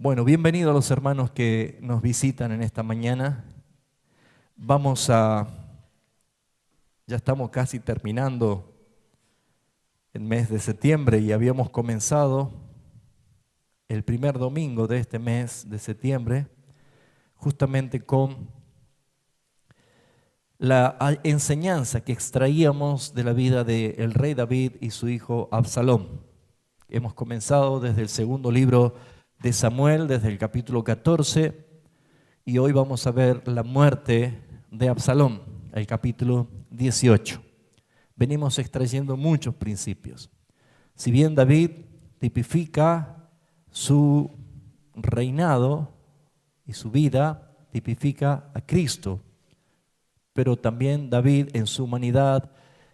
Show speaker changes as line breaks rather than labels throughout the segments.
Bueno, bienvenidos a los hermanos que nos visitan en esta mañana. Ya estamos casi terminando el mes de septiembre y habíamos comenzado el primer domingo de este mes de septiembre justamente con la enseñanza que extraíamos de la vida del rey David y su hijo Absalón. Hemos comenzado desde el segundo libro de Samuel, desde el capítulo 14, y hoy vamos a ver la muerte de Absalón, el capítulo 18. Venimos extrayendo muchos principios. Si bien David tipifica su reinado y su vida, tipifica a Cristo, pero también David en su humanidad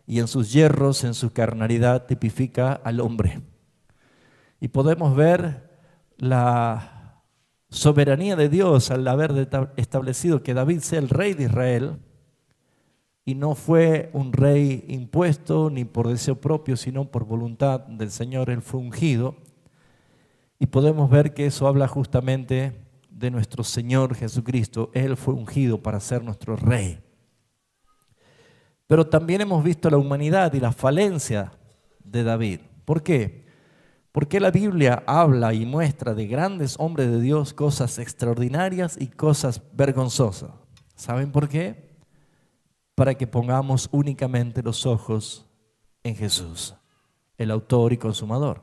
y en sus yerros, en su carnalidad, tipifica al hombre. Y podemos ver la soberanía de Dios al haber establecido que David sea el rey de Israel, y no fue un rey impuesto ni por deseo propio, sino por voluntad del Señor. Él fue ungido, y podemos ver que eso habla justamente de nuestro Señor Jesucristo. Él fue ungido para ser nuestro rey. Pero también hemos visto la humanidad y la falencia de David. ¿Por qué? Porque la Biblia habla y muestra de grandes hombres de Dios cosas extraordinarias y cosas vergonzosas. ¿Saben por qué? Para que pongamos únicamente los ojos en Jesús, el autor y consumador.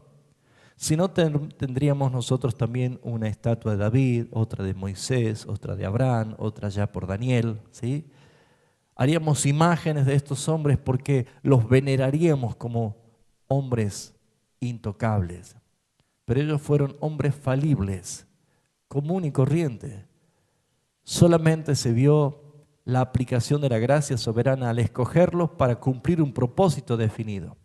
Si no, tendríamos nosotros también una estatua de David, otra de Moisés, otra de Abraham, otra ya por Daniel, ¿sí? Haríamos imágenes de estos hombres porque los veneraríamos como hombres intocables. Pero ellos fueron hombres falibles, común y corriente. Solamente se vio la aplicación de la gracia soberana al escogerlos para cumplir un propósito definido.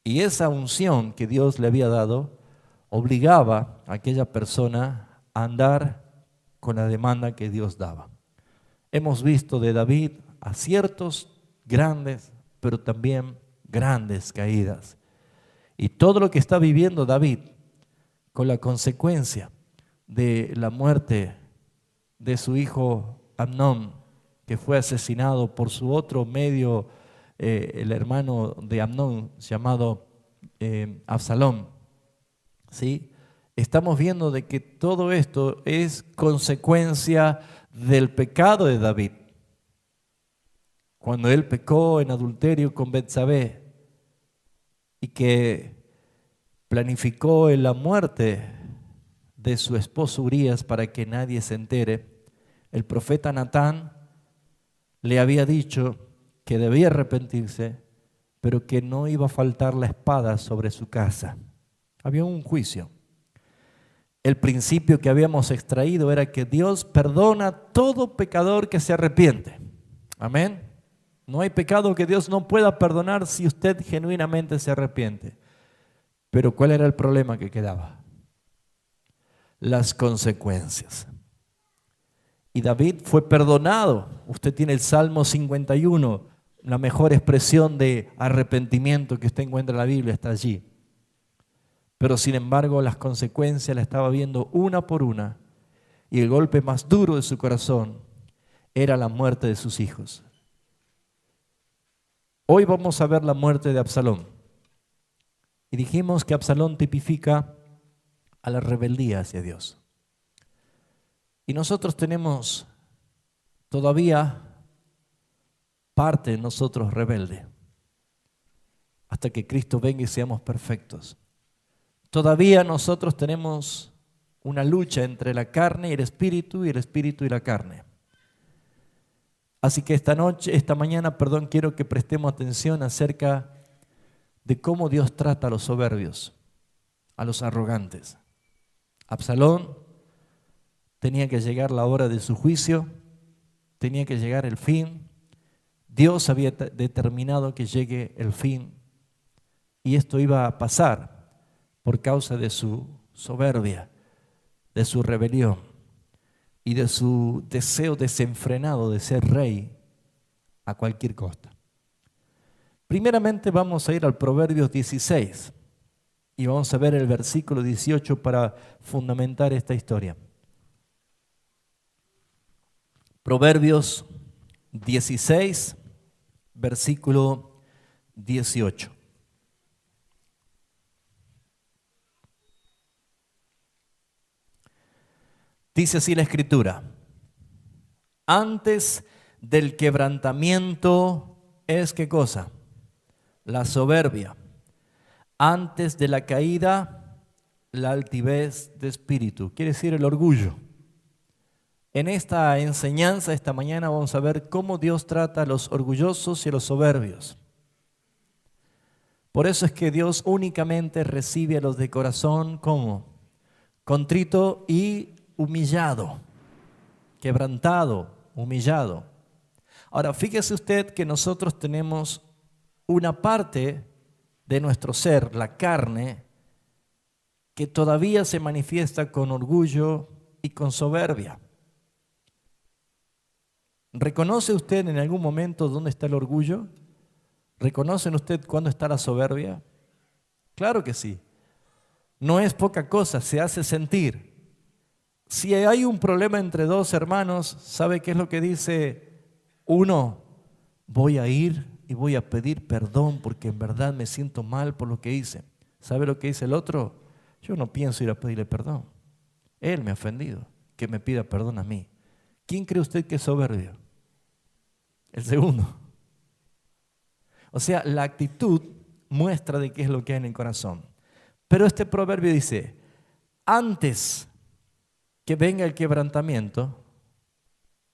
Y esa unción que Dios le había dado obligaba a aquella persona a andar con la demanda que Dios daba. Hemos visto de David aciertos grandes, pero también grandes caídas. Y todo lo que está viviendo David con la consecuencia de la muerte de su hijo Amnón, que fue asesinado por su otro medio, el hermano de Amnón llamado Absalón, ¿sí? Estamos viendo de que todo esto es consecuencia del pecado de David. Cuando él pecó en adulterio con Betsabé y que planificó la muerte de su esposo Urías para que nadie se entere, el profeta Natán le había dicho que debía arrepentirse, pero que no iba a faltar la espada sobre su casa. Había un juicio. El principio que habíamos extraído era que Dios perdona a todo pecador que se arrepiente. Amén. No hay pecado que Dios no pueda perdonar si usted genuinamente se arrepiente. Pero ¿cuál era el problema que quedaba? Las consecuencias. Y David fue perdonado. Usted tiene el Salmo 51, la mejor expresión de arrepentimiento que usted encuentra en la Biblia está allí. Pero sin embargo las consecuencias las estaba viendo una por una, y el golpe más duro de su corazón era la muerte de sus hijos. Hoy vamos a ver la muerte de Absalón. Y dijimos que Absalón tipifica a la rebeldía hacia Dios. Y nosotros tenemos todavía parte de nosotros rebelde, hasta que Cristo venga y seamos perfectos. Todavía nosotros tenemos una lucha entre la carne y el espíritu y la carne. Así que esta mañana, quiero que prestemos atención acerca de cómo Dios trata a los soberbios, a los arrogantes. Absalón tenía que llegar la hora de su juicio, tenía que llegar el fin. Dios había determinado que llegue el fin, y esto iba a pasar por causa de su soberbia, de su rebelión y de su deseo desenfrenado de ser rey a cualquier costa. Primeramente vamos a ir al Proverbios 16. Y vamos a ver el versículo 18 para fundamentar esta historia. Proverbios 16, versículo 18. Dice así la Escritura: antes del quebrantamiento es, ¿qué cosa? La soberbia. Antes de la caída, la altivez de espíritu. Quiere decir el orgullo. En esta enseñanza, esta mañana, vamos a ver cómo Dios trata a los orgullosos y a los soberbios. Por eso es que Dios únicamente recibe a los de corazón como contrito y humillado, quebrantado, humillado. Ahora, fíjese usted que nosotros tenemos una parte de nuestro ser, la carne, que todavía se manifiesta con orgullo y con soberbia. ¿Reconoce usted en algún momento dónde está el orgullo? ¿Reconocen usted cuándo está la soberbia? Claro que sí. No es poca cosa, se hace sentir. Si hay un problema entre dos hermanos, ¿sabe qué es lo que dice uno? Voy a ir y voy a pedir perdón porque en verdad me siento mal por lo que hice. ¿Sabe lo que dice el otro? Yo no pienso ir a pedirle perdón. Él me ha ofendido, que me pida perdón a mí. ¿Quién cree usted que es soberbio? El segundo. O sea, la actitud muestra de qué es lo que hay en el corazón. Pero este proverbio dice, antes que venga el quebrantamiento,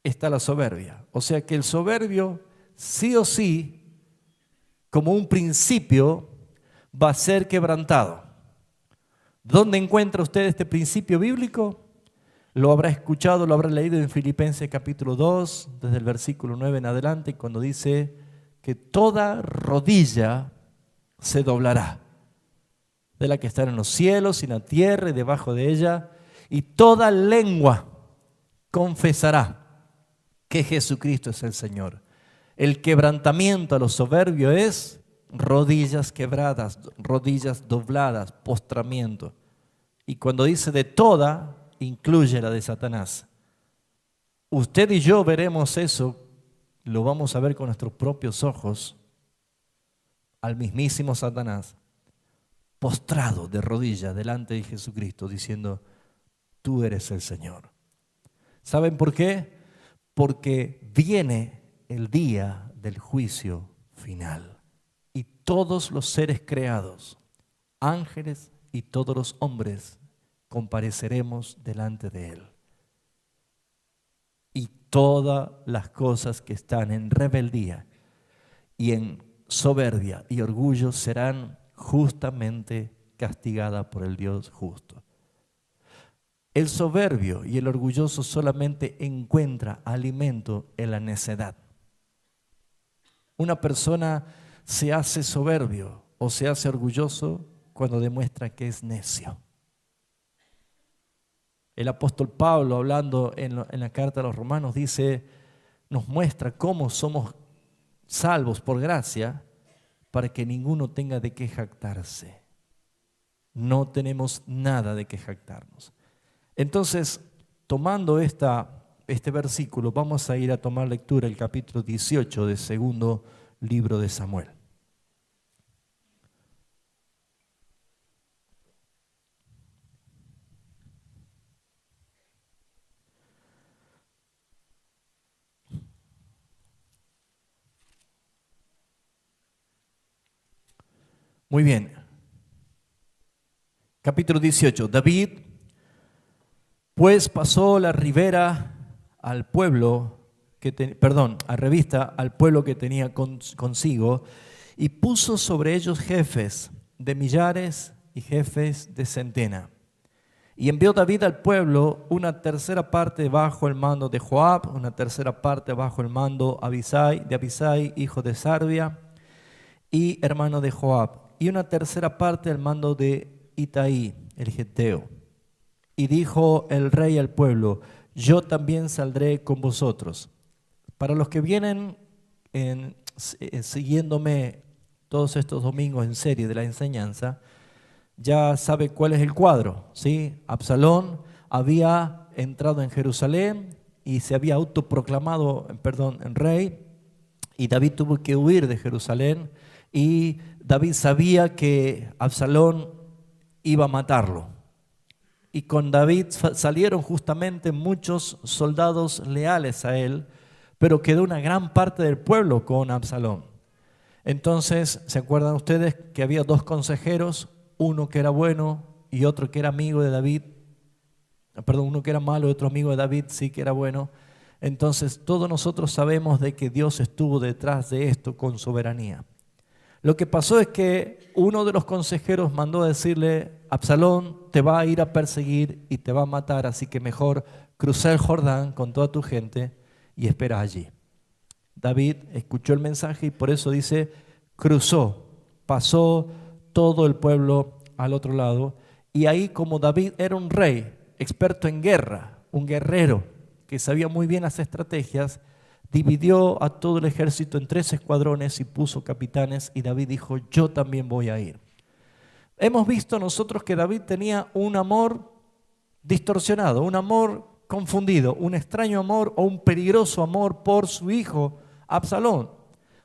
está la soberbia. O sea que el soberbio, sí o sí, como un principio, va a ser quebrantado. ¿Dónde encuentra usted este principio bíblico? Lo habrá escuchado, lo habrá leído en Filipenses capítulo 2, desde el versículo 9 en adelante, cuando dice que toda rodilla se doblará, de la que está en los cielos y en la tierra y debajo de ella, y toda lengua confesará que Jesucristo es el Señor. El quebrantamiento a los soberbios es rodillas quebradas, rodillas dobladas, postramiento. Y cuando dice de toda, incluye la de Satanás. Usted y yo veremos eso, lo vamos a ver con nuestros propios ojos, al mismísimo Satanás, postrado de rodillas delante de Jesucristo, diciendo, tú eres el Señor. ¿Saben por qué? Porque viene el día del juicio final. Y todos los seres creados, ángeles y todos los hombres, compareceremos delante de Él. Y todas las cosas que están en rebeldía y en soberbia y orgullo serán justamente castigadas por el Dios justo. El soberbio y el orgulloso solamente encuentra alimento en la necedad. Una persona se hace soberbio o se hace orgulloso cuando demuestra que es necio. El apóstol Pablo, hablando en la carta a los Romanos, nos muestra cómo somos salvos por gracia para que ninguno tenga de qué jactarse. No tenemos nada de qué jactarnos. Entonces, tomando este versículo, vamos a ir a tomar lectura el capítulo 18 del segundo libro de Samuel. Muy bien. Capítulo 18. David, pues pasó la ribera al pueblo al pueblo que tenía consigo, y puso sobre ellos jefes de millares y jefes de centena. Y envió David al pueblo una tercera parte bajo el mando de Joab, una tercera parte bajo el mando de Abisai, hijo de Sarbia y hermano de Joab, y una tercera parte al mando de Itaí, el geteo. Y dijo el rey al pueblo, yo también saldré con vosotros. Para los que vienen siguiéndome todos estos domingos en serie de la enseñanza, ya sabe cuál es el cuadro, ¿sí? Absalón había entrado en Jerusalén y se había autoproclamado, en rey, y David tuvo que huir de Jerusalén, y David sabía que Absalón iba a matarlo. Y con David salieron justamente muchos soldados leales a él, pero quedó una gran parte del pueblo con Absalón. Entonces, ¿se acuerdan ustedes que había dos consejeros? Uno que era bueno y otro que era amigo de David. Perdón, uno que era malo y otro amigo de David, sí que era bueno. Entonces, todos nosotros sabemos de que Dios estuvo detrás de esto con soberanía. Lo que pasó es que uno de los consejeros mandó a decirle: Absalón te va a ir a perseguir y te va a matar, así que mejor cruza el Jordán con toda tu gente y espera allí. David escuchó el mensaje y por eso dice, cruzó, pasó todo el pueblo al otro lado. Y ahí, como David era un rey experto en guerra, un guerrero que sabía muy bien las estrategias, dividió a todo el ejército en 3 escuadrones y puso capitanes, y David dijo: yo también voy a ir. Hemos visto nosotros que David tenía un amor distorsionado, un amor confundido, un extraño amor o un peligroso amor por su hijo Absalón.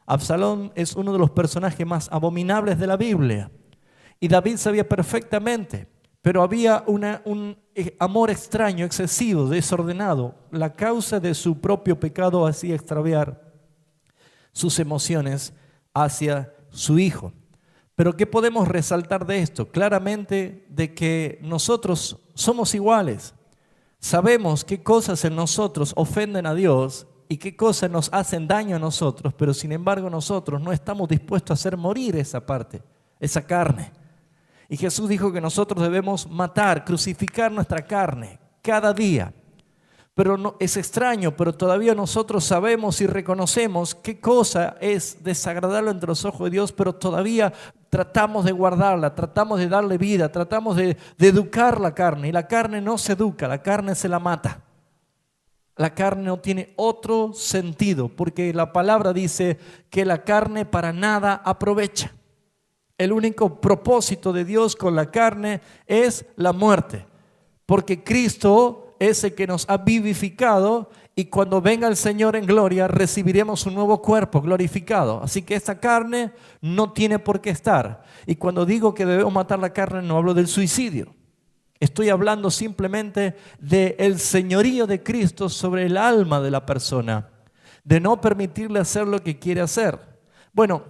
Absalón es uno de los personajes más abominables de la Biblia, y David sabía perfectamente, pero había un amor extraño, excesivo, desordenado. La causa de su propio pecado hacía extraviar sus emociones hacia su hijo. Pero ¿qué podemos resaltar de esto? Claramente de que nosotros somos iguales. Sabemos qué cosas en nosotros ofenden a Dios y qué cosas nos hacen daño a nosotros, pero sin embargo nosotros no estamos dispuestos a hacer morir esa parte, esa carne. Y Jesús dijo que nosotros debemos matar, crucificar nuestra carne cada día. Pero no, es extraño, pero todavía nosotros sabemos y reconocemos qué cosa es desagradable entre los ojos de Dios, pero todavía tratamos de guardarla, tratamos de darle vida, tratamos de educar la carne. Y la carne no se educa, la carne se la mata. La carne no tiene otro sentido, porque la palabra dice que la carne para nada aprovecha. El único propósito de Dios con la carne es la muerte, porque Cristo es el que nos ha vivificado, y cuando venga el Señor en gloria recibiremos un nuevo cuerpo glorificado. Así que esta carne no tiene por qué estar. Y cuando digo que debemos matar la carne, no hablo del suicidio. Estoy hablando simplemente del señorío de Cristo sobre el alma de la persona, de no permitirle hacer lo que quiere hacer. Bueno,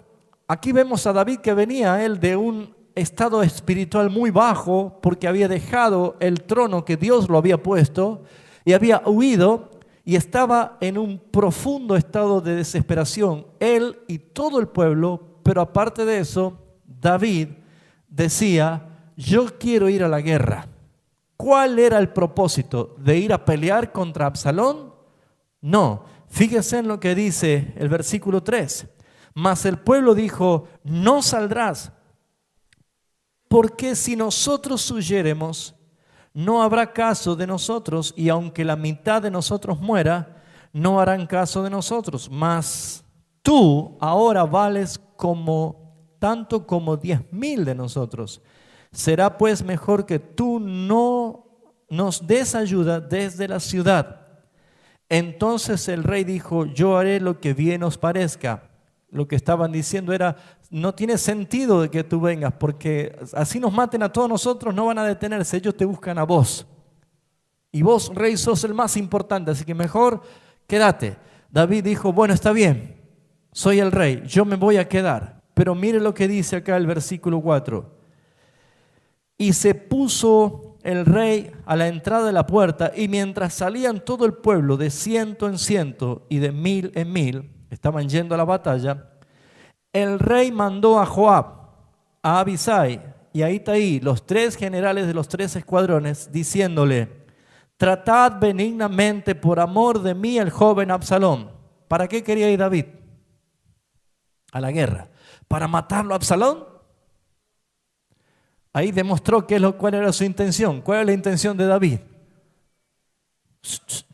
aquí vemos a David que venía él de un estado espiritual muy bajo, porque había dejado el trono que Dios lo había puesto y había huido, y estaba en un profundo estado de desesperación, él y todo el pueblo. Pero aparte de eso, David decía: yo quiero ir a la guerra. ¿Cuál era el propósito? ¿De ir a pelear contra Absalón? No, fíjese en lo que dice el versículo 3. Mas el pueblo dijo: no saldrás, porque si nosotros huyéremos, no habrá caso de nosotros, y aunque la mitad de nosotros muera, no harán caso de nosotros. Mas tú ahora vales tanto como 10,000 de nosotros. Será pues mejor que tú no nos des ayuda desde la ciudad. Entonces el rey dijo: yo haré lo que bien os parezca. Lo que estaban diciendo era: no tiene sentido de que tú vengas, porque así nos maten a todos nosotros, no van a detenerse, ellos te buscan a vos. Y vos, rey, sos el más importante, así que mejor quédate. David dijo: bueno, está bien, soy el rey, yo me voy a quedar. Pero mire lo que dice acá el versículo 4. Y se puso el rey a la entrada de la puerta, y mientras salían todo el pueblo de 100 en 100 y de 1000 en 1000, estaban yendo a la batalla, el rey mandó a Joab, a Abisai y a Itaí, los 3 generales de los 3 escuadrones, diciéndole: tratad benignamente por amor de mí el joven Absalón. ¿Para qué quería ir David a la guerra? ¿Para matarlo a Absalón? Ahí demostró cuál era su intención. ¿Cuál es la intención de David?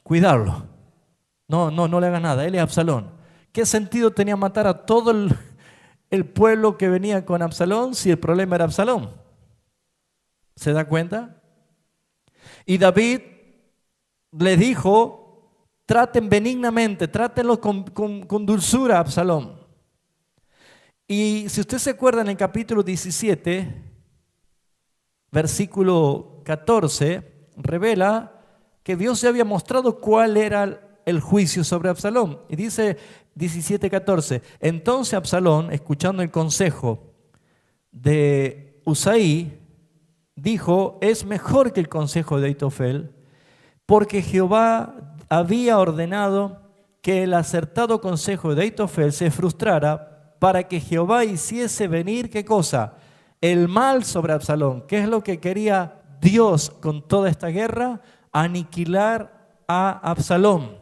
Cuidarlo. No le haga nada, él es Absalón. ¿Qué sentido tenía matar a todo el pueblo que venía con Absalón si el problema era Absalón? ¿Se da cuenta? Y David le dijo, traten benignamente, trátenlo con dulzura a Absalón. Y si usted se acuerda en el capítulo 17, versículo 14, revela que Dios ya había mostrado cuál era el juicio sobre Absalón. Y dice 17:14, entonces Absalón, escuchando el consejo de Usaí, dijo, es mejor que el consejo de Ahitofel, porque Jehová había ordenado que el acertado consejo de Ahitofel se frustrara para que Jehová hiciese venir, ¿qué cosa? El mal sobre Absalón. ¿Qué es lo que quería Dios con toda esta guerra? Aniquilar a Absalón.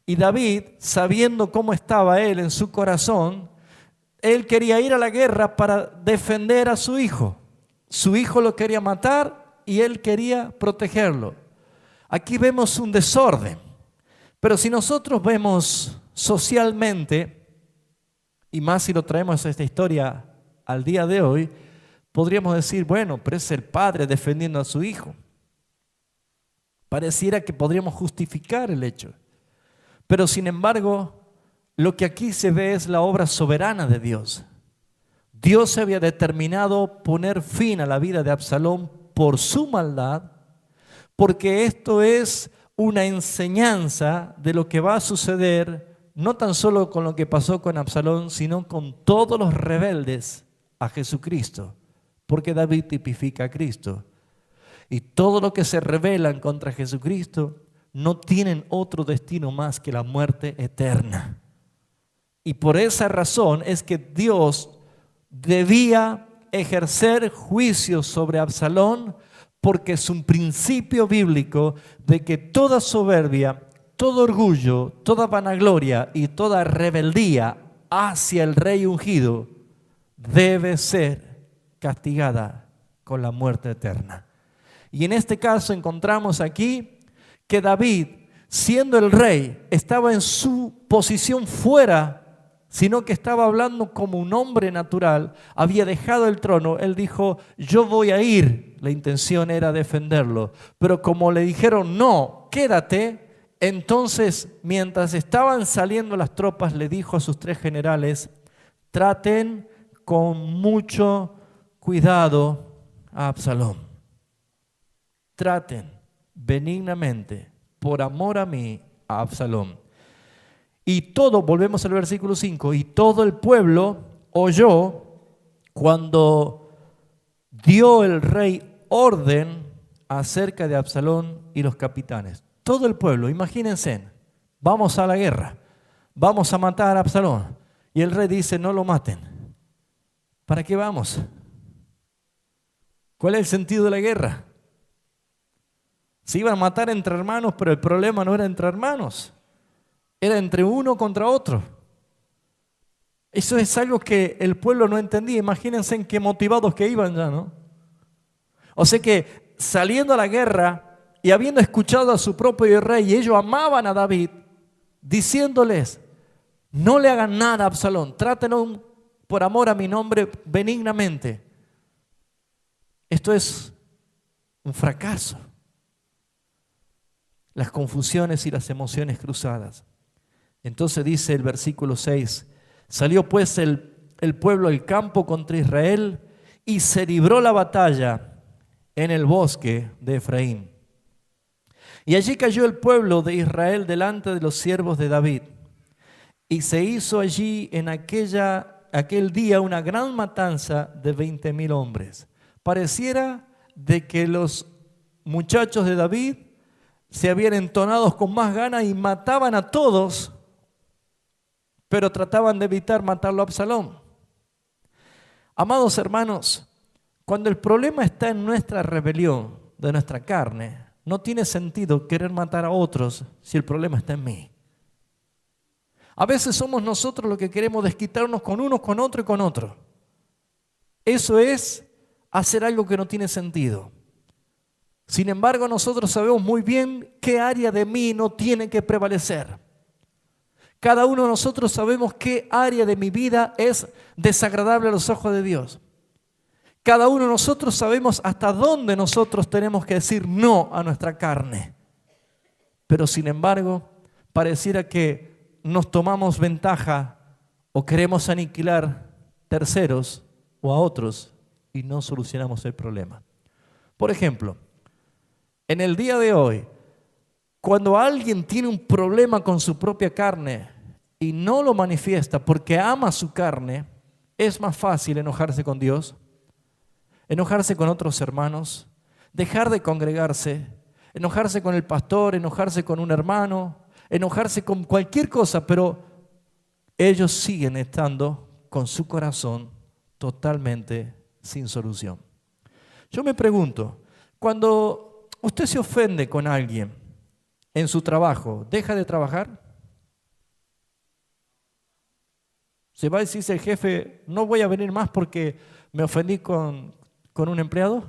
Y David, sabiendo cómo estaba él en su corazón, él quería ir a la guerra para defender a su hijo. Su hijo lo quería matar y él quería protegerlo. Aquí vemos un desorden. Pero si nosotros vemos socialmente, y más si lo traemos a esta historia al día de hoy, podríamos decir, bueno, pero es el padre defendiendo a su hijo. Pareciera que podríamos justificar el hecho. Pero sin embargo, lo que aquí se ve es la obra soberana de Dios. Dios había determinado poner fin a la vida de Absalón por su maldad, porque esto es una enseñanza de lo que va a suceder, no tan solo con lo que pasó con Absalón, sino con todos los rebeldes a Jesucristo, porque David tipifica a Cristo. Y todo lo que se rebelan contra Jesucristo no tienen otro destino más que la muerte eterna. Y por esa razón es que Dios debía ejercer juicio sobre Absalón, porque es un principio bíblico de que toda soberbia, todo orgullo, toda vanagloria y toda rebeldía hacia el rey ungido debe ser castigada con la muerte eterna. Y en este caso encontramos aquí que David, siendo el rey, estaba en su posición fuera, sino que estaba hablando como un hombre natural, había dejado el trono. Él dijo, yo voy a ir. La intención era defenderlo. Pero como le dijeron, no, quédate, entonces mientras estaban saliendo las tropas, le dijo a sus 3 generales, traten con mucho cuidado a Absalón. Traten benignamente, por amor a mí, a Absalón. Y todo, volvemos al versículo 5, y todo el pueblo oyó cuando dio el rey orden acerca de Absalón y los capitanes. Todo el pueblo, imagínense, vamos a la guerra, vamos a matar a Absalón. Y el rey dice, no lo maten. ¿Para qué vamos? ¿Cuál es el sentido de la guerra? Se iban a matar entre hermanos, pero el problema no era entre hermanos. Era entre uno contra otro. Eso es algo que el pueblo no entendía. Imagínense en qué motivados que iban ya, ¿no? O sea que saliendo a la guerra y habiendo escuchado a su propio rey, ellos amaban a David, diciéndoles, no le hagan nada a Absalón, trátenlo por amor a mi nombre benignamente. Esto es un fracaso. Las confusiones y las emociones cruzadas. Entonces dice el versículo 6, salió pues el pueblo al campo contra Israel y se libró la batalla en el bosque de Efraín. Y allí cayó el pueblo de Israel delante de los siervos de David. Y se hizo allí en aquel día una gran matanza de 20,000 hombres. Pareciera de que los muchachos de David se habían entonado con más ganas y mataban a todos, pero trataban de evitar matarlo a Absalón. Amados hermanos, cuando el problema está en nuestra rebelión de nuestra carne, no tiene sentido querer matar a otros si el problema está en mí. A veces somos nosotros los que queremos desquitarnos con uno, con otro y con otro. Eso es hacer algo que no tiene sentido. Sin embargo, nosotros sabemos muy bien qué área de mí no tiene que prevalecer. Cada uno de nosotros sabemos qué área de mi vida es desagradable a los ojos de Dios. Cada uno de nosotros sabemos hasta dónde nosotros tenemos que decir no a nuestra carne. Pero sin embargo, pareciera que nos tomamos ventaja o queremos aniquilar terceros o a otros y no solucionamos el problema. Por ejemplo, en el día de hoy, cuando alguien tiene un problema con su propia carne y no lo manifiesta porque ama su carne, es más fácil enojarse con Dios, enojarse con otros hermanos, dejar de congregarse, enojarse con el pastor, enojarse con un hermano, enojarse con cualquier cosa, pero ellos siguen estando con su corazón totalmente sin solución. Yo me pregunto, cuando usted se ofende con alguien en su trabajo, ¿deja de trabajar? ¿Se va a decir el jefe, no voy a venir más porque me ofendí con un empleado?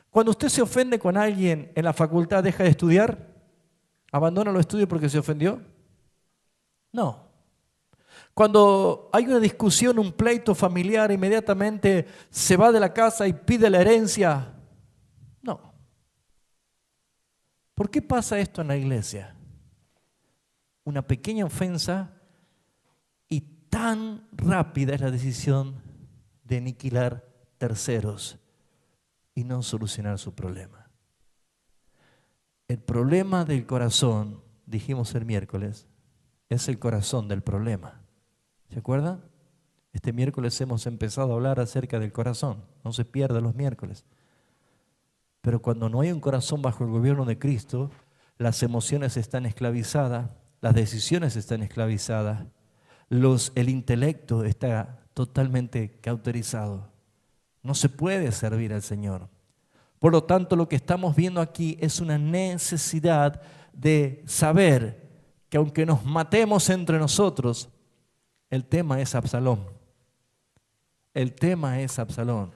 Cuando usted se ofende con alguien en la facultad, ¿deja de estudiar? ¿Abandona los estudios porque se ofendió? No. Cuando hay una discusión, un pleito familiar, inmediatamente se va de la casa y pide la herencia. No. ¿Por qué pasa esto en la iglesia? Una pequeña ofensa y tan rápida es la decisión de aniquilar terceros y no solucionar su problema. El problema del corazón, dijimos el miércoles, es el corazón del problema. ¿Se acuerdan? Este miércoles hemos empezado a hablar acerca del corazón. No se pierda los miércoles. Pero cuando no hay un corazón bajo el gobierno de Cristo, las emociones están esclavizadas, las decisiones están esclavizadas, el intelecto está totalmente cauterizado. No se puede servir al Señor. Por lo tanto, lo que estamos viendo aquí es una necesidad de saber que aunque nos matemos entre nosotros, el tema es Absalón. El tema es Absalón.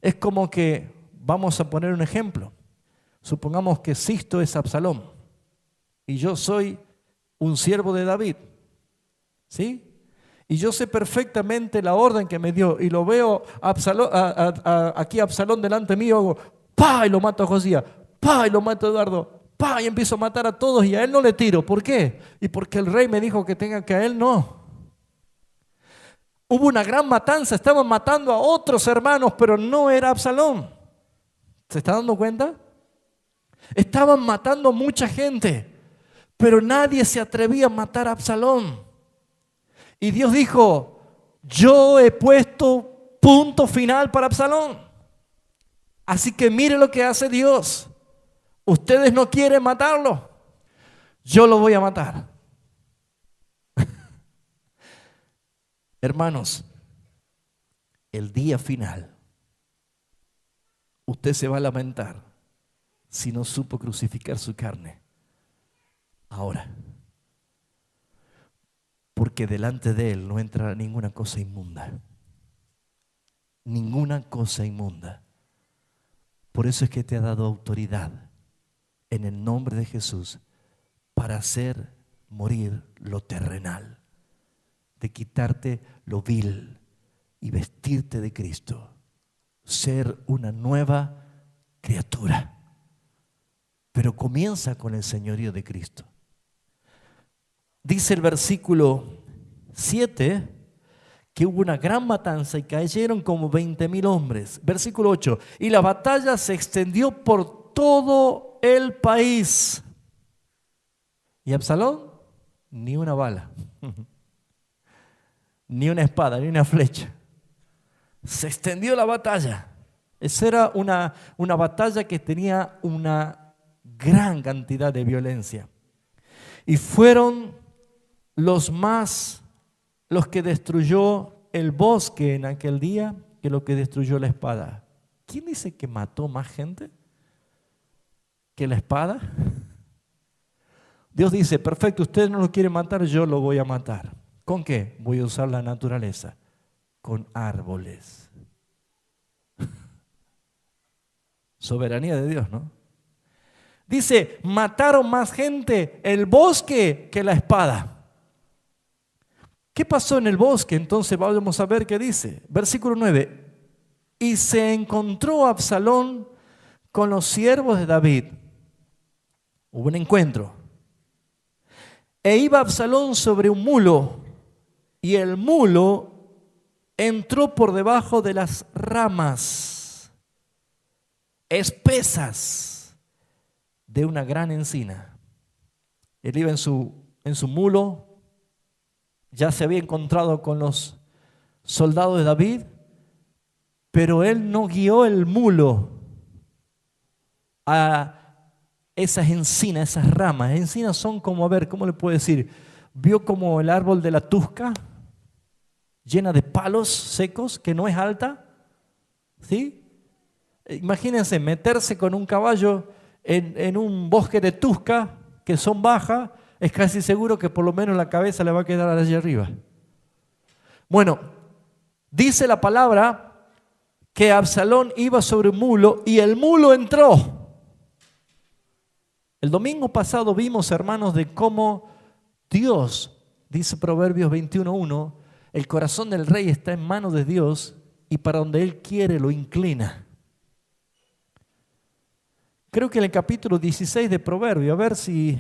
Es como que, vamos a poner un ejemplo. Supongamos que Sisto es Absalón y yo soy un siervo de David. ¿Sí? Y yo sé perfectamente la orden que me dio y lo veo aquí Absalón delante mío, hago ¡pah! Y lo mato a Josías, ¡pah! Y lo mato a Eduardo, ¡pah! Y empiezo a matar a todos y a él no le tiro. ¿Por qué? Y porque el rey me dijo que tenga que a él no. Hubo una gran matanza, estaban matando a otros hermanos, pero no era Absalón. ¿Se está dando cuenta? Estaban matando mucha gente, pero nadie se atrevía a matar a Absalón. Y Dios dijo, yo he puesto punto final para Absalón. Así que mire lo que hace Dios. Ustedes no quieren matarlo, yo lo voy a matar. Hermanos, el día final, usted se va a lamentar si no supo crucificar su carne. Ahora, porque delante de Él no entrará ninguna cosa inmunda. Ninguna cosa inmunda. Por eso es que te ha dado autoridad en el nombre de Jesús para hacer morir lo terrenal, de quitarte lo vil y vestirte de Cristo, ser una nueva criatura. Pero comienza con el señorío de Cristo. Dice el versículo 7 que hubo una gran matanza y cayeron como 20,000 hombres. Versículo 8, y la batalla se extendió por todo el país. ¿Y Absalón? Ni una bala, ni una espada, ni una flecha. Se extendió la batalla. Esa era una batalla que tenía una gran cantidad de violencia. Y fueron los que destruyó el bosque en aquel día que lo que destruyó la espada. ¿Quién dice que mató más gente que la espada? Dios dice, perfecto, ustedes no lo quieren matar, yo lo voy a matar. ¿Con qué? Voy a usar la naturaleza. Con árboles. Soberanía de Dios, ¿no? Dice, mataron más gente el bosque que la espada. ¿Qué pasó en el bosque? Entonces vamos a ver qué dice. Versículo 9. y se encontró Absalón con los siervos de David. Hubo un encuentro. E iba Absalón sobre un mulo, y el mulo entró por debajo de las ramas espesas de una gran encina. Él iba en su mulo, ya se había encontrado con los soldados de David, pero él no guió el mulo a esas encinas, esas ramas. Encinas son como, a ver, ¿cómo le puedo decir? ¿Vio como el árbol de la tusca? Llena de palos secos, que no es alta. ¿Sí? Imagínense meterse con un caballo en un bosque de tusca, que son bajas, es casi seguro que por lo menos la cabeza le va a quedar allá arriba. Bueno, dice la palabra que Absalón iba sobre un mulo y el mulo entró. El domingo pasado vimos, hermanos, de cómo Dios, dice Proverbios 21:1, el corazón del rey está en manos de Dios y para donde Él quiere lo inclina. Creo que en el capítulo 16 de Proverbios, a ver si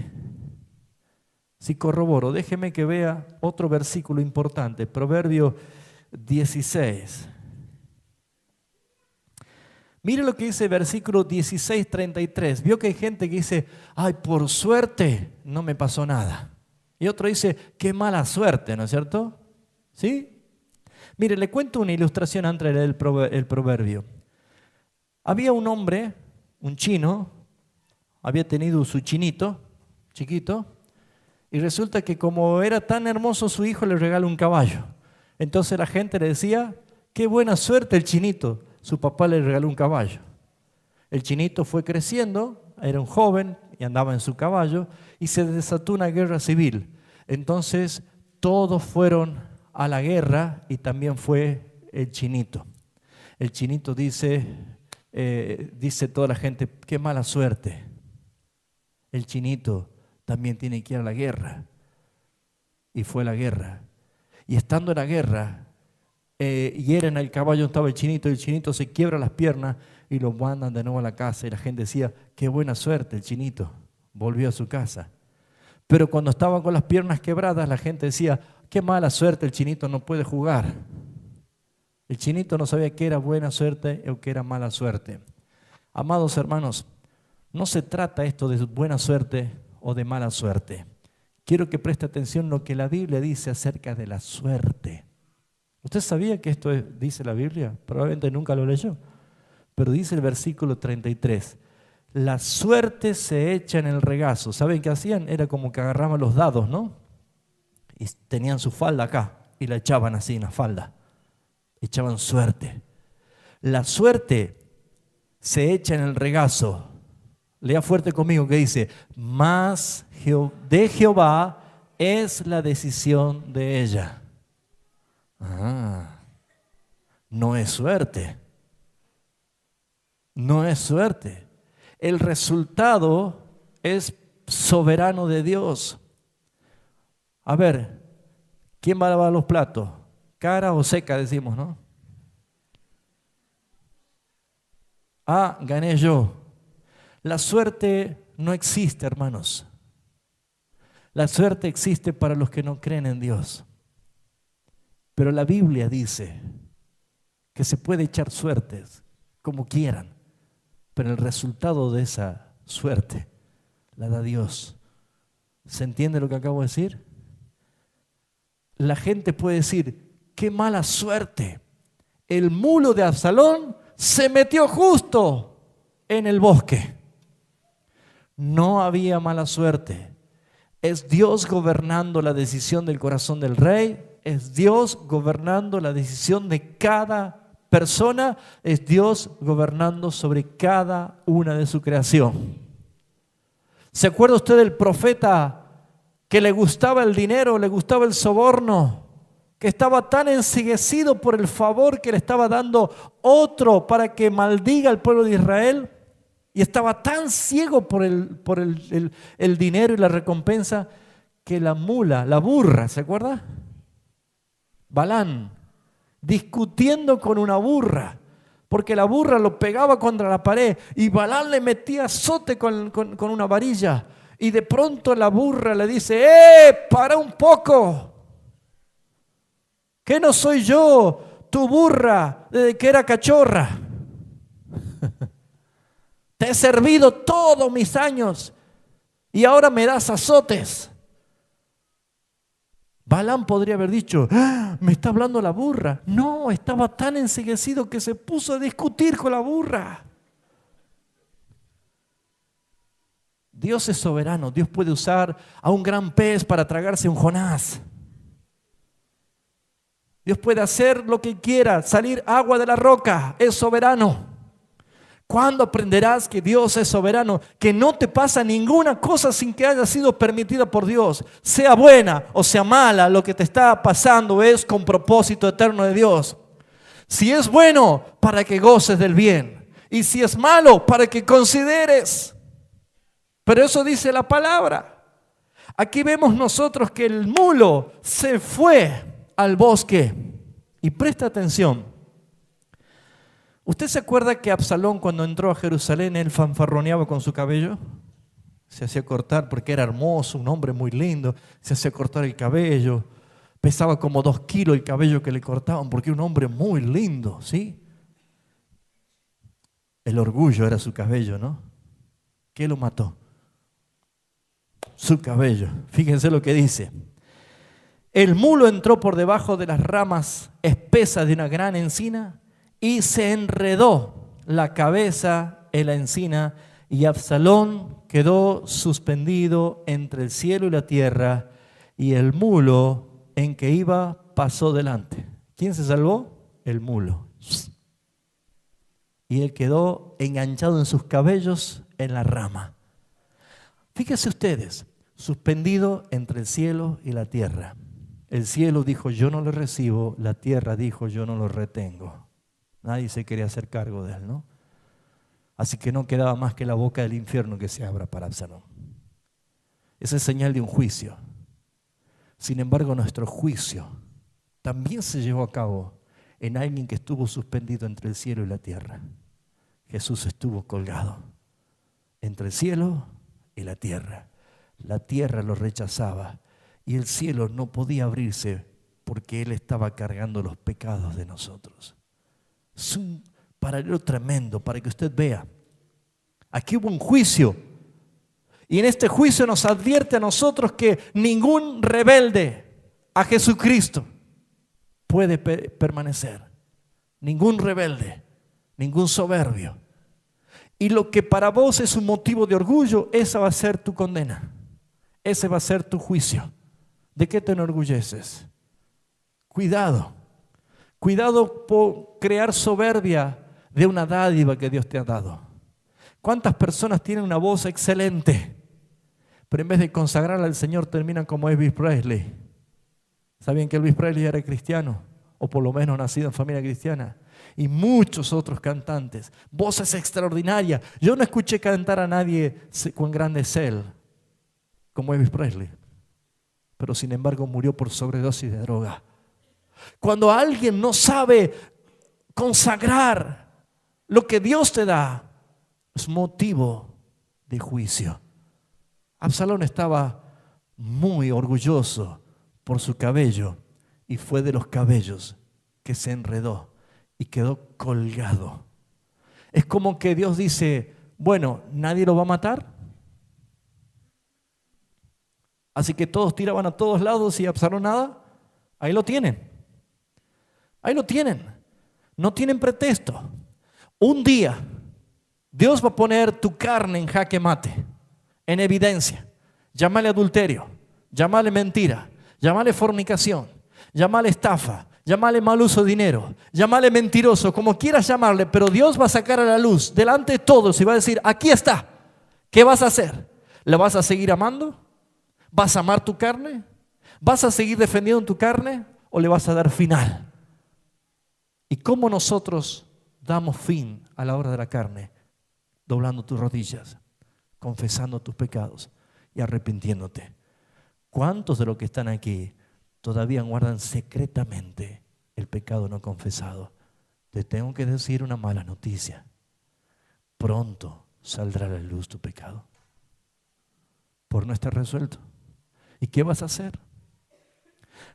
corroboro, déjeme que vea otro versículo importante, Proverbios 16. Mire lo que dice el versículo 16:33. Vio que hay gente que dice, ay, por suerte no me pasó nada. Y otro dice, qué mala suerte, ¿no es cierto? ¿Sí? Mire, le cuento una ilustración antes de leer el proverbio. Había un hombre, un chino, había tenido su chinito, chiquito, y resulta que como era tan hermoso su hijo, le regaló un caballo. Entonces la gente le decía, qué buena suerte el chinito. Su papá le regaló un caballo. El chinito fue creciendo, era un joven y andaba en su caballo y se desató una guerra civil. Entonces todos fueron a la guerra y también fue el chinito. El chinito dice toda la gente, qué mala suerte. El chinito también tiene que ir a la guerra. Y fue a la guerra. Y estando en la guerra, hieren al caballo donde estaba el chinito se quiebra las piernas y lo mandan de nuevo a la casa y la gente decía, qué buena suerte el chinito, volvió a su casa. Pero cuando estaba con las piernas quebradas la gente decía, qué mala suerte el chinito, no puede jugar. El chinito no sabía qué era buena suerte o qué era mala suerte. Amados hermanos, no se trata esto de buena suerte o de mala suerte. Quiero que preste atención a lo que la Biblia dice acerca de la suerte. ¿Usted sabía que esto dice la Biblia? Probablemente nunca lo leyó. Pero dice el versículo 33. La suerte se echa en el regazo. ¿Saben qué hacían? Era como que agarraban los dados, ¿no? Y tenían su falda acá y la echaban así en la falda. Echaban suerte. La suerte se echa en el regazo. Lea fuerte conmigo que dice, mas de Jehová es la decisión de ella. No es suerte. No es suerte. El resultado es soberano de Dios. A ver, ¿quién va a lavar los platos? ¿Cara o seca decimos, no? Gané yo. La suerte no existe, hermanos. La suerte existe para los que no creen en Dios. Pero la Biblia dice que se puede echar suertes como quieran, pero el resultado de esa suerte la da Dios. ¿Se entiende lo que acabo de decir? La gente puede decir, qué mala suerte. El mulo de Absalón se metió justo en el bosque. No había mala suerte. Es Dios gobernando la decisión del corazón del rey. Es Dios gobernando la decisión de cada persona. Es Dios gobernando sobre cada una de su creación. ¿Se acuerda usted del profeta que le gustaba el dinero, le gustaba el soborno? Que estaba tan enceguecido por el favor que le estaba dando otro para que maldiga al pueblo de Israel. Y estaba tan ciego por el dinero y la recompensa que la mula, la burra, ¿se acuerda? Balán, discutiendo con una burra porque la burra lo pegaba contra la pared y Balaam le metía azote con una varilla. Y de pronto la burra le dice: para un poco, ¿qué no soy yo, tu burra, desde que era cachorra? Te he servido todos mis años y ahora me das azotes. Balaam podría haber dicho: me está hablando la burra. No, estaba tan enceguecido que se puso a discutir con la burra. Dios es soberano. Dios puede usar a un gran pez para tragarse un Jonás. Dios puede hacer lo que quiera, salir agua de la roca. Es soberano. ¿Cuándo aprenderás que Dios es soberano? Que no te pasa ninguna cosa sin que haya sido permitida por Dios. Sea buena o sea mala, lo que te está pasando es con propósito eterno de Dios. Si es bueno, para que goces del bien. Y si es malo, para que consideres. Pero eso dice la palabra. Aquí vemos nosotros que el mulo se fue al bosque. Y presta atención. ¿Usted se acuerda que Absalón, cuando entró a Jerusalén, él fanfarroneaba con su cabello? Se hacía cortar porque era hermoso, un hombre muy lindo. Se hacía cortar el cabello. Pesaba como 2 kilos el cabello que le cortaban porque era un hombre muy lindo, ¿sí? El orgullo era su cabello, ¿no? ¿Qué lo mató? Su cabello. Fíjense lo que dice. El mulo entró por debajo de las ramas espesas de una gran encina y se enredó la cabeza en la encina, y Absalón quedó suspendido entre el cielo y la tierra, y el mulo en que iba pasó delante. ¿Quién se salvó? El mulo. Y él quedó enganchado en sus cabellos en la rama. Fíjense ustedes, suspendido entre el cielo y la tierra. El cielo dijo: yo no lo recibo. La tierra dijo: yo no lo retengo. Nadie se quería hacer cargo de él, ¿no? Así que no quedaba más que la boca del infierno que se abra para Absalón. Esa es señal de un juicio. Sin embargo, nuestro juicio también se llevó a cabo en alguien que estuvo suspendido entre el cielo y la tierra. Jesús estuvo colgado entre el cielo y la tierra. La tierra lo rechazaba y el cielo no podía abrirse porque Él estaba cargando los pecados de nosotros. Es un paralelo tremendo para que usted vea. Aquí hubo un juicio y en este juicio nos advierte a nosotros que ningún rebelde a Jesucristo puede permanecer. Ningún rebelde, ningún soberbio. Y lo que para vos es un motivo de orgullo, esa va a ser tu condena. Ese va a ser tu juicio. ¿De qué te enorgulleces? Cuidado. Cuidado por crear soberbia de una dádiva que Dios te ha dado. ¿Cuántas personas tienen una voz excelente, pero en vez de consagrarla al Señor terminan como Elvis Presley? ¿Sabían que Elvis Presley era cristiano? O por lo menos nacido en familia cristiana. Y muchos otros cantantes. Voces extraordinarias. Yo no escuché cantar a nadie con grande cel como Elvis Presley. Pero sin embargo murió por sobredosis de droga. Cuando alguien no sabe consagrar lo que Dios te da, es motivo de juicio. Absalón estaba muy orgulloso por su cabello y fue de los cabellos que se enredó y quedó colgado. Es como que Dios dice: bueno, nadie lo va a matar. Así que todos tiraban a todos lados y Absalón nada. Ahí lo tienen. Ahí lo tienen. No tienen pretexto. Un día Dios va a poner tu carne en jaque mate, en evidencia. Llámale adulterio, llámale mentira, llámale fornicación, llámale estafa, llámale mal uso de dinero, llámale mentiroso, como quieras llamarle, pero Dios va a sacar a la luz delante de todos y va a decir: aquí está. ¿Qué vas a hacer? ¿Le vas a seguir amando? ¿Vas a amar tu carne? ¿Vas a seguir defendiendo tu carne o le vas a dar final? ¿Y cómo nosotros damos fin a la obra de la carne? Doblando tus rodillas, confesando tus pecados y arrepintiéndote. ¿Cuántos de los que están aquí todavía guardan secretamente el pecado no confesado? te tengo que decir una mala noticia. Pronto saldrá a la luz tu pecado. Por no estar resuelto. ¿Y qué vas a hacer?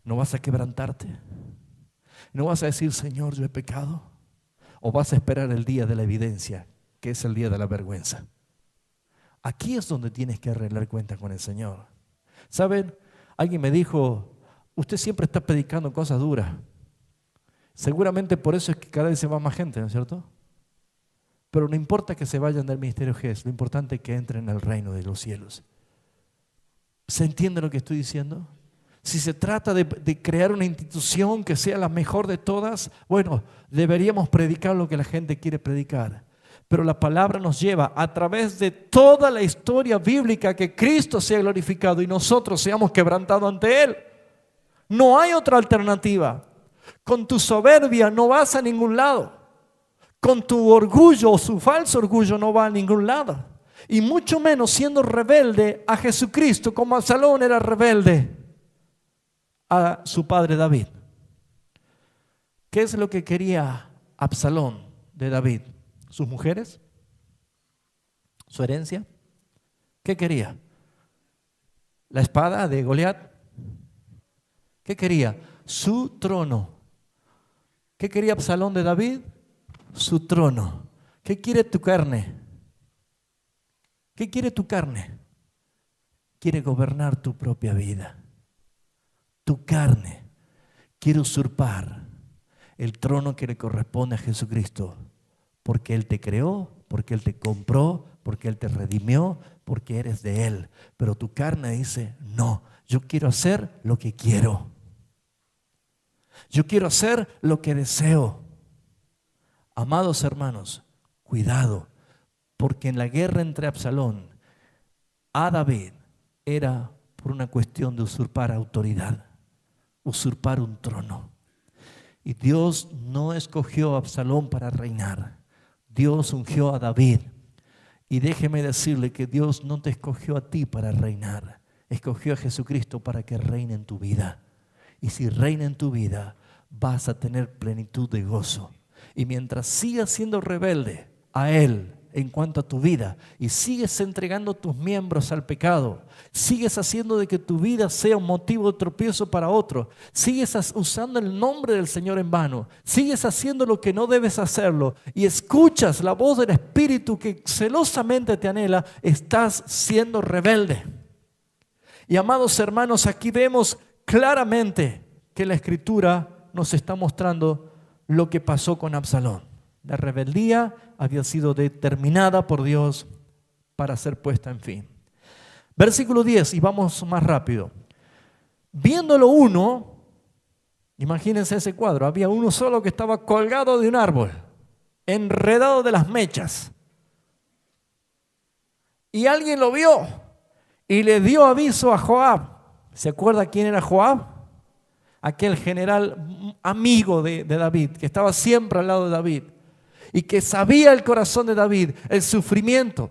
¿No vas a quebrantarte? ¿No vas a decir, Señor, yo he pecado? ¿O vas a esperar el día de la evidencia, que es el día de la vergüenza? Aquí es donde tienes que arreglar cuentas con el Señor. ¿Saben? Alguien me dijo, usted siempre está predicando cosas duras. Seguramente por eso es que cada vez se va más gente, ¿no es cierto? Pero no importa que se vayan del ministerio GES, lo importante es que entren al reino de los cielos. ¿Se entiende lo que estoy diciendo? Si se trata de crear una institución que sea la mejor de todas, bueno, deberíamos predicar lo que la gente quiere predicar. Pero la palabra nos lleva a través de toda la historia bíblica que Cristo sea glorificado y nosotros seamos quebrantados ante Él. No hay otra alternativa. Con tu soberbia no vas a ningún lado. Con tu orgullo o su falso orgullo no va a ningún lado. Y mucho menos siendo rebelde a Jesucristo, como Absalón era rebelde a su padre David. ¿Qué es lo que quería Absalón de David? ¿Sus mujeres? ¿Su herencia? ¿Qué quería? ¿La espada de Goliat? ¿Qué quería? Su trono. ¿Qué quería Absalón de David? Su trono. ¿Qué quiere tu carne? ¿Qué quiere tu carne? Quiere gobernar tu propia vida. Tu carne quiere usurpar el trono que le corresponde a Jesucristo, porque Él te creó, porque Él te compró, porque Él te redimió, porque eres de Él. Pero tu carne dice, no, yo quiero hacer lo que quiero. Yo quiero hacer lo que deseo. Amados hermanos, cuidado, porque en la guerra entre Absalón a David era por una cuestión de usurpar autoridad, usurpar un trono. Y Dios no escogió a Absalón para reinar. Dios ungió a David. Y déjeme decirle que Dios no te escogió a ti para reinar. Escogió a Jesucristo para que reine en tu vida. Y si reina en tu vida, vas a tener plenitud de gozo. Y mientras sigas siendo rebelde a Él en cuanto a tu vida y sigues entregando tus miembros al pecado, sigues haciendo de que tu vida sea un motivo de tropiezo para otro, sigues usando el nombre del Señor en vano, sigues haciendo lo que no debes hacerlo y escuchas la voz del Espíritu que celosamente te anhela, estás siendo rebelde. Y amados hermanos, aquí vemos claramente que la Escritura nos está mostrando lo que pasó con Absalón. La rebeldía había sido determinada por Dios para ser puesta en fin. Versículo 10, y vamos más rápido. Viéndolo uno, imagínense ese cuadro, había uno solo que estaba colgado de un árbol, enredado de las mechas. Y alguien lo vio y le dio aviso a Joab. ¿Se acuerda quién era Joab? Aquel general amigo de David, que estaba siempre al lado de David y que sabía el corazón de David, el sufrimiento.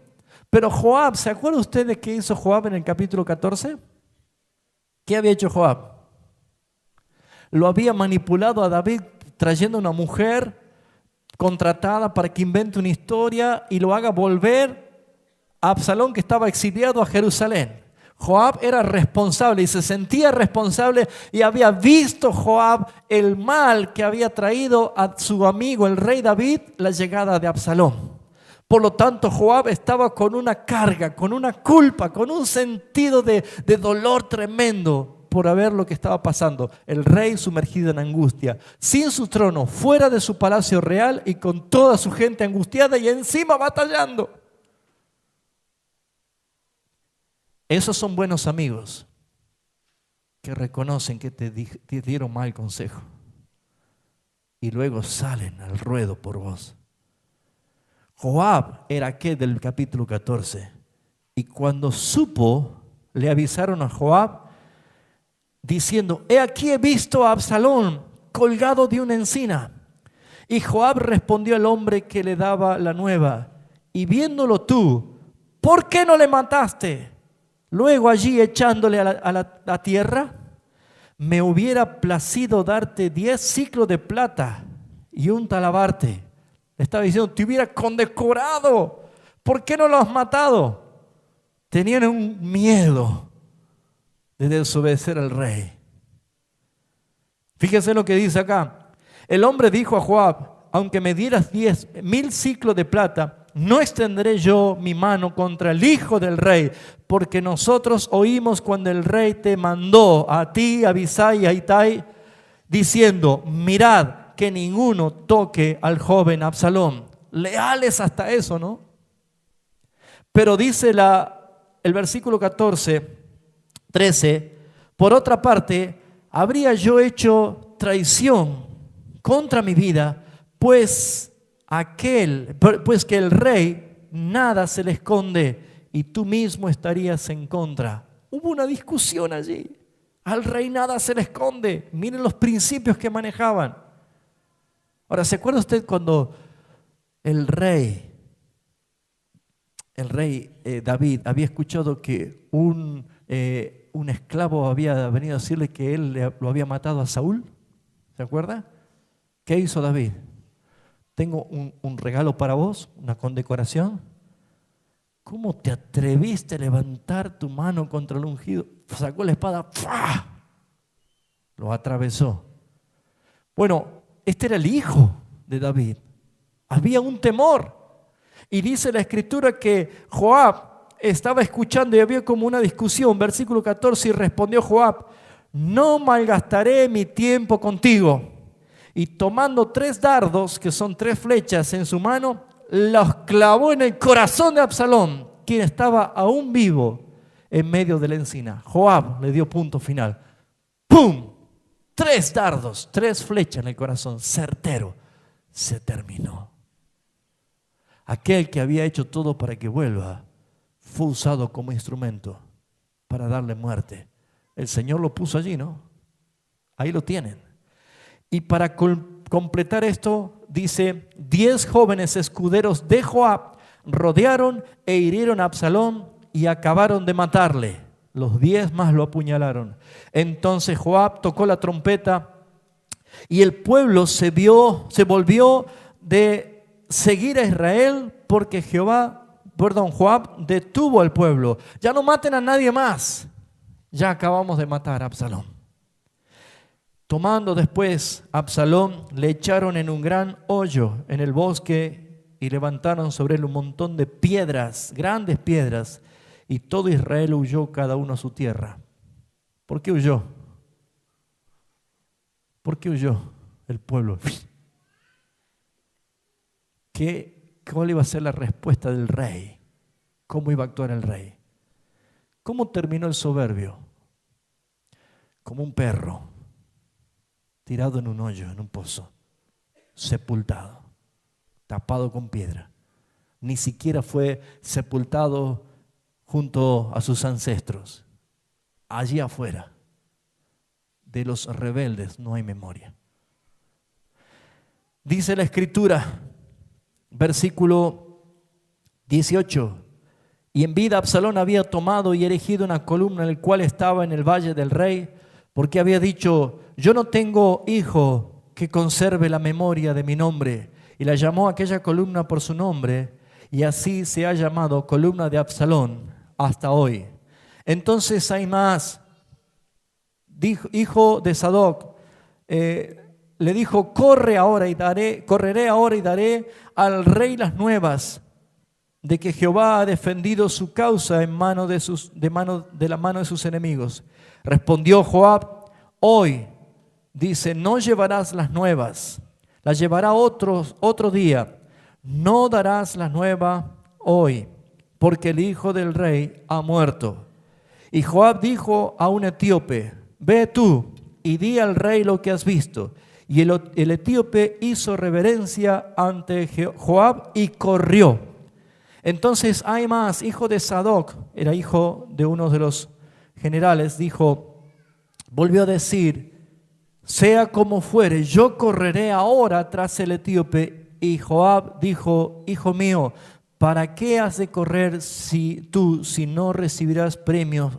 Pero Joab, ¿se acuerda usted de qué hizo Joab en el capítulo 14? ¿Qué había hecho Joab? Lo había manipulado a David trayendo una mujer contratada para que invente una historia y lo haga volver a Absalón, que estaba exiliado, a Jerusalén. Joab era responsable y se sentía responsable y había visto Joab el mal que había traído a su amigo el rey David la llegada de Absalón. Por lo tanto, Joab estaba con una carga, con una culpa, con un sentido de dolor tremendo por ver lo que estaba pasando. El rey sumergido en angustia, sin su trono, fuera de su palacio real y con toda su gente angustiada y encima batallando. Esos son buenos amigos que reconocen que te dieron mal consejo y luego salen al ruedo por vos. Joab era aquel del capítulo 14 y cuando supo, le avisaron a Joab diciendo: he aquí he visto a Absalón colgado de una encina. Y Joab respondió al hombre que le daba la nueva: y viéndolo tú, ¿por qué no le mataste? Luego allí echándole a la tierra, me hubiera placido darte 10 siclos de plata y un talabarte. Le estaba diciendo, te hubiera condecorado. ¿Por qué no lo has matado? Tenían un miedo de desobedecer al rey. Fíjense lo que dice acá. El hombre dijo a Joab, aunque me dieras 10,000 ciclos de plata, no extenderé yo mi mano contra el hijo del rey, porque nosotros oímos cuando el rey te mandó a ti, a Abisai y a Itai, diciendo, mirad que ninguno toque al joven Absalón. Leales hasta eso, ¿no? Pero dice el versículo 13, por otra parte, habría yo hecho traición contra mi vida, pues que el rey nada se le esconde y tú mismo estarías en contra. Hubo una discusión allí. Al rey nada se le esconde. Miren los principios que manejaban. Ahora, ¿se acuerda usted cuando el rey David había escuchado que un esclavo había venido a decirle que él lo había matado a Saúl? ¿Se acuerda? ¿Qué hizo David? Tengo un regalo para vos, una condecoración. ¿Cómo te atreviste a levantar tu mano contra el ungido? Sacó la espada, ¡fua! Lo atravesó. Bueno, este era el hijo de David. Había un temor. Y dice la escritura que Joab estaba escuchando y había como una discusión. Versículo 14, y respondió Joab, no malgastaré mi tiempo contigo. Y tomando 3 dardos, que son 3 flechas en su mano, los clavó en el corazón de Absalón, quien estaba aún vivo en medio de la encina. Joab le dio punto final. ¡Pum! 3 dardos, 3 flechas en el corazón, certero. Se terminó. Aquel que había hecho todo para que vuelva, fue usado como instrumento para darle muerte. El Señor lo puso allí, ¿no? Ahí lo tienen. Y para completar esto, dice, 10 jóvenes escuderos de Joab rodearon e hirieron a Absalón y acabaron de matarle. Los 10 más lo apuñalaron. Entonces Joab tocó la trompeta y el pueblo se volvió de seguir a Israel porque Joab detuvo al pueblo. Ya no maten a nadie más. Ya acabamos de matar a Absalón. Tomando después a Absalón, le echaron en un gran hoyo en el bosque y levantaron sobre él un montón de piedras, grandes piedras, y todo Israel huyó cada uno a su tierra. ¿Por qué huyó? ¿Por qué huyó el pueblo? ¿Cuál iba a ser la respuesta del rey? ¿Cómo iba a actuar el rey? ¿Cómo terminó el soberbio? Como un perro tirado en un hoyo, en un pozo, sepultado, tapado con piedra. Ni siquiera fue sepultado junto a sus ancestros. Allí afuera, de los rebeldes no hay memoria. Dice la Escritura, versículo 18, y en vida Absalón había tomado y erigido una columna en la cual estaba en el valle del rey, porque había dicho, yo no tengo hijo que conserve la memoria de mi nombre, y la llamó aquella columna por su nombre, y así se ha llamado columna de Absalón hasta hoy. Entonces Ahimaas, hijo de Sadoc, le dijo, correré ahora y daré al rey las nuevas de que Jehová ha defendido su causa de la mano de sus enemigos. Respondió Joab, hoy, dice, no llevarás las nuevas, las llevará otro día. No darás la nueva hoy, porque el hijo del rey ha muerto. Y Joab dijo a un etíope, ve tú y di al rey lo que has visto. Y el etíope hizo reverencia ante Joab y corrió. Entonces Ahimaas, hijo de Sadoc, era hijo de uno de los generales, volvió a decir, sea como fuere, yo correré ahora tras el etíope. Y Joab dijo, hijo mío, ¿para qué has de correr si no recibirás premios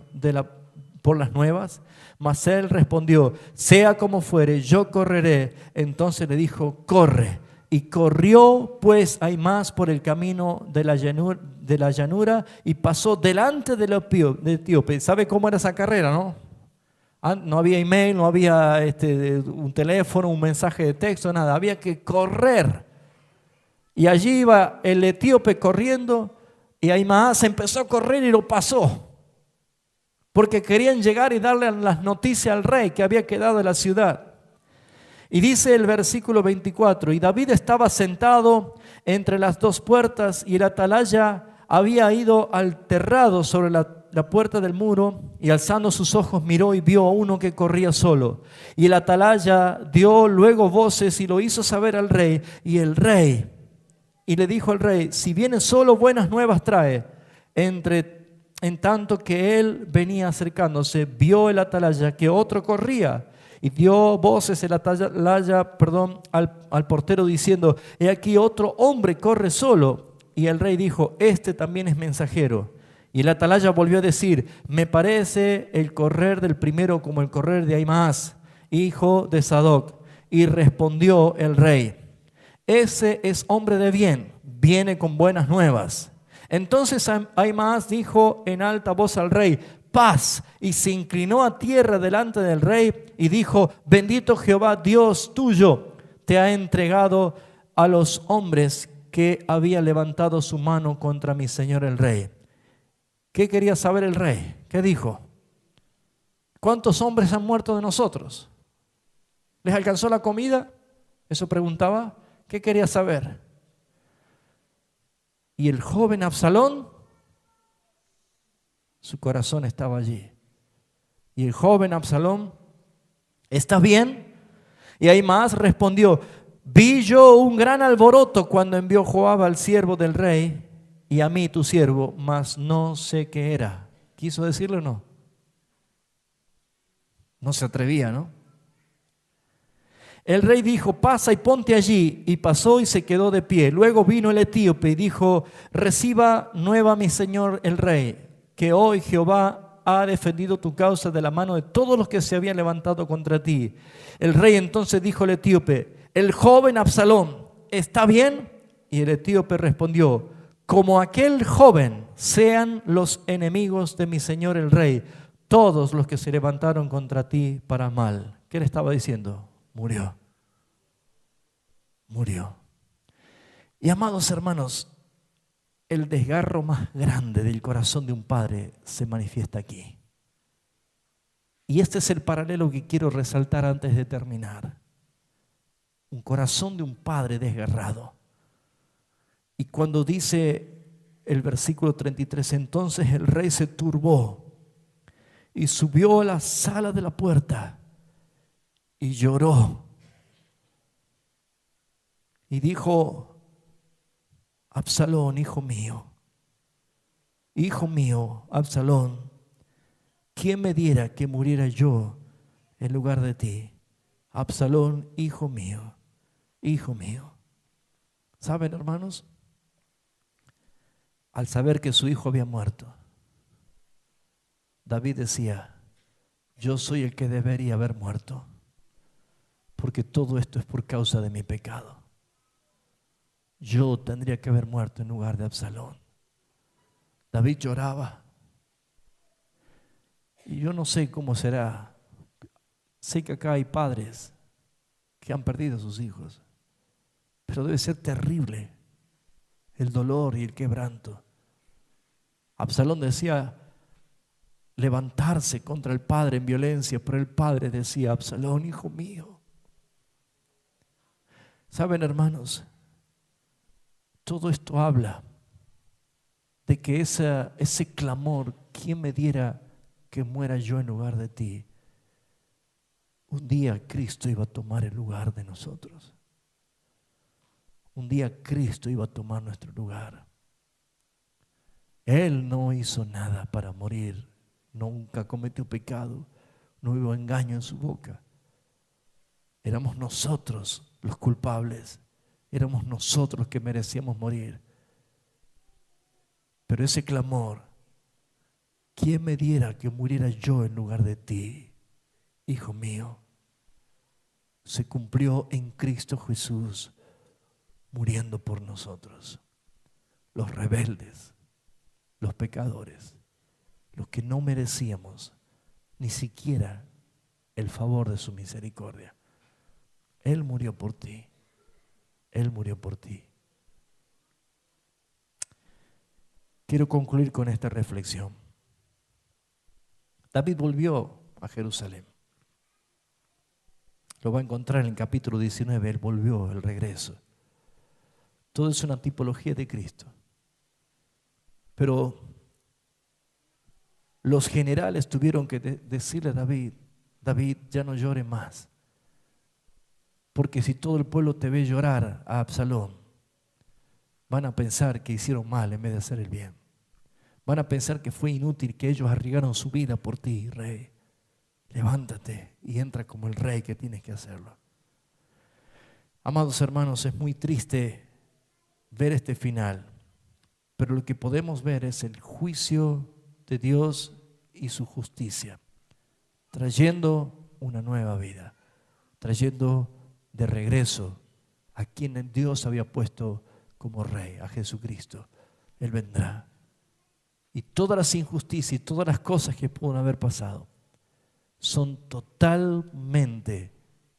por las nuevas? Mas él respondió: sea como fuere, yo correré. Entonces le dijo: corre. Y corrió pues Ahimaas por el camino de la llanura y pasó delante del etíope. ¿Sabe cómo era esa carrera, no? No había email, no había un teléfono, un mensaje de texto, nada. Había que correr. Y allí iba el etíope corriendo y Ahimaas empezó a correr y lo pasó. Porque querían llegar y darle las noticias al rey que había quedado en la ciudad. Y dice el versículo 24: y David estaba sentado entre las dos puertas y el atalaya había ido al terrado sobre la puerta del muro, y alzando sus ojos miró y vio a uno que corría solo. Y el atalaya dio luego voces y lo hizo saber al rey, y le dijo al rey: si viene solo, buenas nuevas trae. En tanto que él venía acercándose, vio el atalaya que otro corría, y dio voces el atalaya al portero diciendo: he aquí otro hombre corre solo. Y el rey dijo: este también es mensajero. Y el atalaya volvió a decir: me parece el correr del primero como el correr de Ahimaas, hijo de Sadoc. Y respondió el rey: ese es hombre de bien, viene con buenas nuevas. Entonces Ahimaas dijo en alta voz al rey: paz. Y se inclinó a tierra delante del rey y dijo: bendito Jehová, Dios tuyo, te ha entregado a los hombres que había levantado su mano contra mi señor el rey. ¿Qué quería saber el rey? ¿Qué dijo? ¿Cuántos hombres han muerto de nosotros? ¿Les alcanzó la comida? Eso preguntaba. ¿Qué quería saber? Y el joven Absalón, su corazón estaba allí. Y el joven Absalón: ¿estás bien? Y Ahimaas respondió: vi yo un gran alboroto cuando envió Joab al siervo del rey y a mí tu siervo, mas no sé qué era. ¿Quiso decirle o no? No se atrevía, ¿no? El rey dijo: pasa y ponte allí. Y pasó y se quedó de pie. Luego vino el etíope y dijo: reciba nueva mi señor el rey, que hoy Jehová ha defendido tu causa de la mano de todos los que se habían levantado contra ti. El rey entonces dijo al etíope: el joven Absalón, ¿está bien? Y el etíope respondió: como aquel joven sean los enemigos de mi señor el rey, todos los que se levantaron contra ti para mal. ¿Qué le estaba diciendo? Murió. Murió. Y amados hermanos, el desgarro más grande del corazón de un padre se manifiesta aquí. Y este es el paralelo que quiero resaltar antes de terminar. Un corazón de un padre desgarrado. Y cuando dice el versículo 33, entonces el rey se turbó y subió a la sala de la puerta y lloró. Y dijo: Absalón, hijo mío, Absalón, ¿quién me diera que muriera yo en lugar de ti? Absalón, hijo mío, hijo mío. ¿Saben, hermanos? Al saber que su hijo había muerto, David decía: yo soy el que debería haber muerto, porque todo esto es por causa de mi pecado. Yo tendría que haber muerto en lugar de Absalón. David lloraba. Y yo no sé cómo será. Sé que acá hay padres que han perdido a sus hijos, pero debe ser terrible el dolor y el quebranto. Absalón decía levantarse contra el padre en violencia, pero el padre decía: Absalón, hijo mío. ¿Saben, hermanos? Todo esto habla de que ese clamor: ¿quién me diera que muera yo en lugar de ti? Un día Cristo iba a tomar el lugar de nosotros. Un día Cristo iba a tomar nuestro lugar. Él no hizo nada para morir, nunca cometió pecado, no hubo engaño en su boca. Éramos nosotros los culpables, éramos nosotros los que merecíamos morir. Pero ese clamor: ¿quién me diera que muriera yo en lugar de ti? Hijo mío, se cumplió en Cristo Jesús, muriendo por nosotros, los rebeldes, los pecadores, los que no merecíamos ni siquiera el favor de su misericordia. Él murió por ti. Él murió por ti. Quiero concluir con esta reflexión. David volvió a Jerusalén. Lo va a encontrar en el capítulo 19. Él volvió, el regreso. Todo es una tipología de Cristo. Pero los generales tuvieron que decirle a David: David, ya no llore más. Porque si todo el pueblo te ve llorar a Absalón, van a pensar que hicieron mal en vez de hacer el bien. Van a pensar que fue inútil, que ellos arriesgaron su vida por ti, rey. Levántate y entra como el rey que tienes que hacerlo. Amados hermanos, es muy triste ver este final, pero lo que podemos ver es el juicio de Dios y su justicia, trayendo una nueva vida, trayendo de regreso a quien Dios había puesto como rey, a Jesucristo. Él vendrá. Y todas las injusticias y todas las cosas que pueden haber pasado son totalmente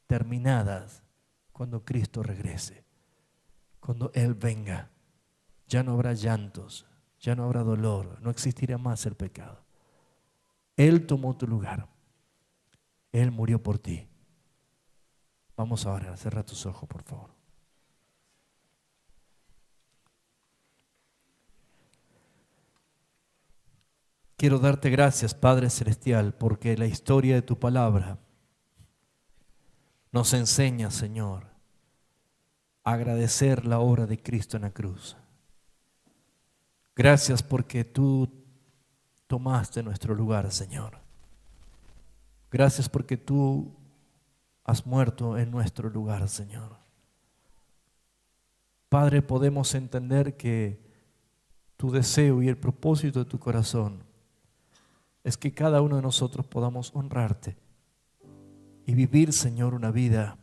terminadas cuando Cristo regrese. Cuando Él venga, ya no habrá llantos, ya no habrá dolor, no existirá más el pecado. Él tomó tu lugar. Él murió por ti. Vamos ahora, cierra tus ojos, por favor. Quiero darte gracias, Padre Celestial, porque la historia de tu palabra nos enseña, Señor, a agradecer la obra de Cristo en la cruz. Gracias porque tú tomaste nuestro lugar, Señor. Gracias porque tú has muerto en nuestro lugar, Señor. Padre, podemos entender que tu deseo y el propósito de tu corazón es que cada uno de nosotros podamos honrarte y vivir, Señor, una vida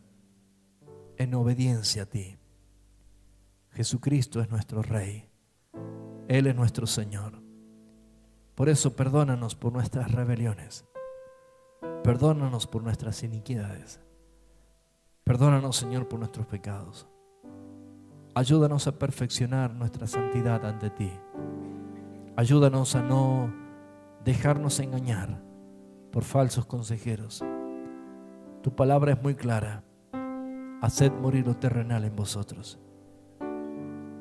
en obediencia a ti. Jesucristo es nuestro Rey. Él es nuestro Señor. Por eso perdónanos por nuestras rebeliones. Perdónanos por nuestras iniquidades. Perdónanos, Señor, por nuestros pecados. Ayúdanos a perfeccionar nuestra santidad ante ti. Ayúdanos a no dejarnos engañar por falsos consejeros. Tu palabra es muy clara. Haced morir lo terrenal en vosotros.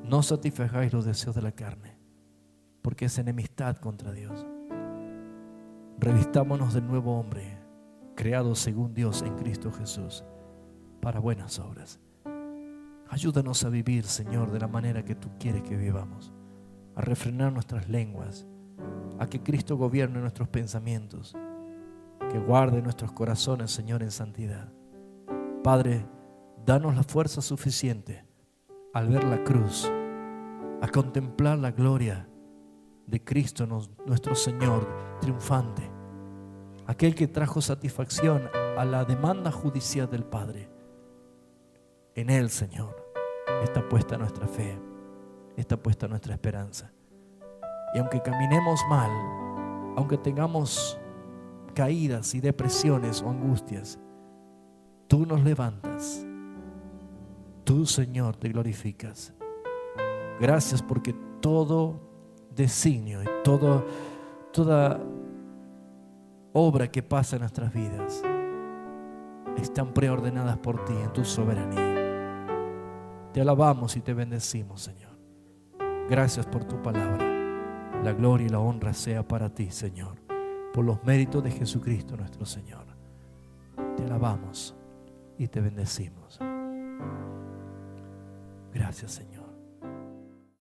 No satisfagáis los deseos de la carne, porque es enemistad contra Dios. Revistámonos del nuevo hombre, creado según Dios en Cristo Jesús, para buenas obras. Ayúdanos a vivir, Señor, de la manera que tú quieres que vivamos, a refrenar nuestras lenguas, a que Cristo gobierne nuestros pensamientos, que guarde nuestros corazones, Señor, en santidad. Padre, danos la fuerza suficiente al ver la cruz, a contemplar la gloria de Cristo, nuestro Señor triunfante, aquel que trajo satisfacción a la demanda judicial del Padre. En Él, Señor, está puesta nuestra fe, está puesta nuestra esperanza. Y aunque caminemos mal, aunque tengamos caídas y depresiones o angustias, tú nos levantas. Tú, Señor, te glorificas. Gracias porque todo designio y toda obra que pasa en nuestras vidas están preordenadas por ti en tu soberanía. Te alabamos y te bendecimos, Señor. Gracias por tu palabra. La gloria y la honra sea para ti, Señor, por los méritos de Jesucristo nuestro Señor. Te alabamos y te bendecimos. Gracias, Señor.